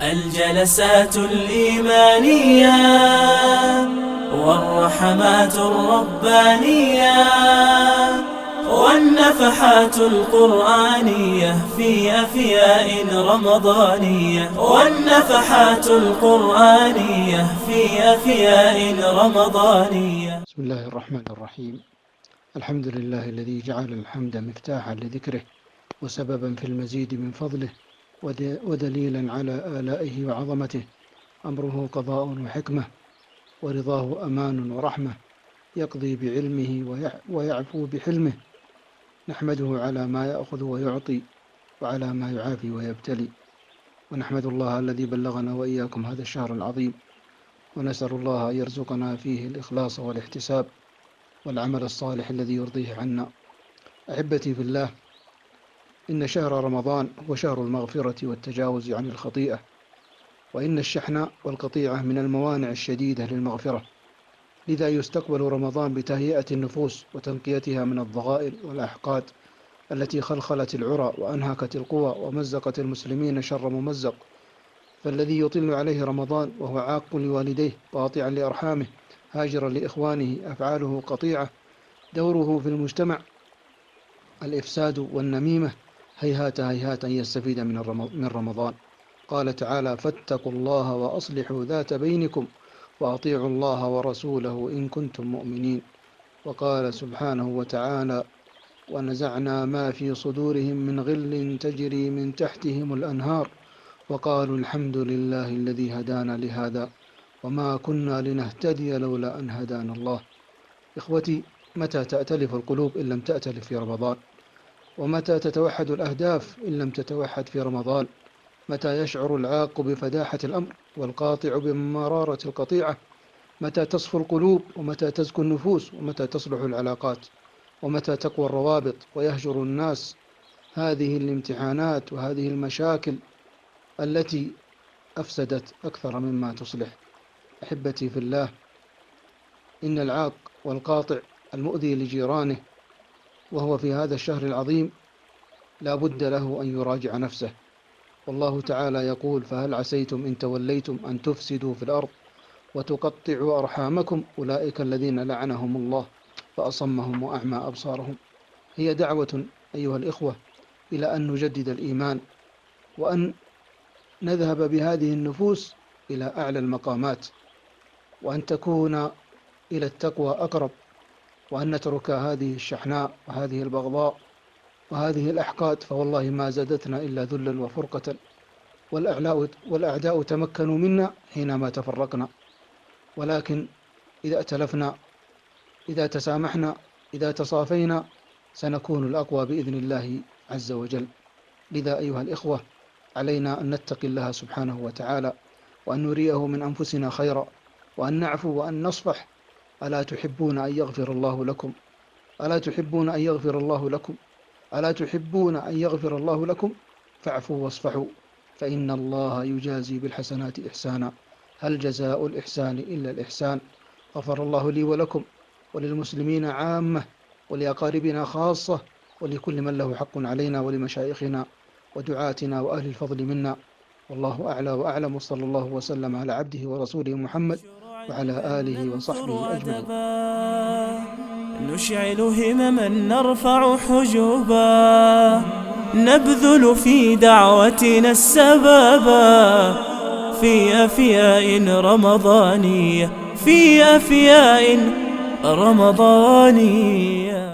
الجلسات الإيمانية والرحمات الربانية والنفحات القرآنية في أفياء رمضانية والنفحات القرآنية في أفياء رمضانية. بسم الله الرحمن الرحيم. الحمد لله الذي جعل الحمد مفتاحا لذكره وسببا في المزيد من فضله ودليلا على آلائه وعظمته. أمره قضاء وحكمة ورضاه أمان ورحمة، يقضي بعلمه ويعفو بحلمه. نحمده على ما يأخذ ويعطي وعلى ما يعافي ويبتلي، ونحمد الله الذي بلغنا وإياكم هذا الشهر العظيم، ونسأل الله أن يرزقنا فيه الإخلاص والاحتساب والعمل الصالح الذي يرضيه عنا. أحبتي في الله، إن شهر رمضان هو شهر المغفرة والتجاوز عن الخطيئة، وإن الشحن والقطيعة من الموانع الشديدة للمغفرة، لذا يستقبل رمضان بتهيئة النفوس وتنقيتها من الضغائن والأحقاد التي خلخلت العرى وأنهكت القوى ومزقت المسلمين شر ممزق. فالذي يطل عليه رمضان وهو عاق لوالديه قاطعا لأرحامه هاجرا لإخوانه أفعاله قطيعة، دوره في المجتمع الإفساد والنميمة، هيهات هيهات أن يستفيد من رمضان. قال تعالى: فاتقوا الله وأصلحوا ذات بينكم وأطيعوا الله ورسوله إن كنتم مؤمنين. وقال سبحانه وتعالى: ونزعنا ما في صدورهم من غل تجري من تحتهم الأنهار وقالوا الحمد لله الذي هدانا لهذا وما كنا لنهتدي لولا أن هدانا الله. إخوتي، متى تأتلف القلوب إن لم تأتلف في رمضان؟ ومتى تتوحد الأهداف إن لم تتوحد في رمضان؟ متى يشعر العاق بفداحة الأمر والقاطع بمرارة القطيعة؟ متى تصفو القلوب ومتى تزكو النفوس ومتى تصلح العلاقات ومتى تقوى الروابط ويهجر الناس هذه الامتحانات وهذه المشاكل التي أفسدت أكثر مما تصلح؟ أحبتي في الله، إن العاق والقاطع المؤذي لجيرانه وهو في هذا الشهر العظيم لا بد له أن يراجع نفسه. والله تعالى يقول: فهل عسيتم إن توليتم أن تفسدوا في الأرض وتقطعوا أرحامكم أولئك الذين لعنهم الله فأصمهم وأعمى أبصارهم. هي دعوة أيها الإخوة إلى أن نجدد الإيمان، وأن نذهب بهذه النفوس إلى أعلى المقامات، وأن تكون إلى التقوى أقرب، وأن نترك هذه الشحناء وهذه البغضاء وهذه الأحقاد، فوالله ما زادتنا إلا ذلا وفرقة، والأعداء تمكنوا منا حينما تفرقنا. ولكن إذا ائتلفنا، إذا تسامحنا، إذا تصافينا، سنكون الأقوى بإذن الله عز وجل. لذا أيها الإخوة، علينا أن نتقي الله سبحانه وتعالى، وأن نريه من أنفسنا خيرا، وأن نعفو وأن نصفح. ألا تحبون أن يغفر الله لكم؟ ألا تحبون أن يغفر الله لكم؟ ألا تحبون أن يغفر الله لكم؟ فاعفوا واصفحوا فإن الله يجازي بالحسنات إحسانا، هل جزاء الإحسان إلا الإحسان؟ غفر الله لي ولكم وللمسلمين عامة ولأقاربنا خاصة ولكل من له حق علينا ولمشايخنا ودعاتنا وأهل الفضل منا. والله أعلى وأعلم، وصلى الله وسلم على عبده ورسوله محمد وعلى آله وصحبه أجمعين. نشعل همما نرفع حجوبا، نبذل في دعوتنا السبابا، في أفياء رمضانية، في أفياء رمضانية.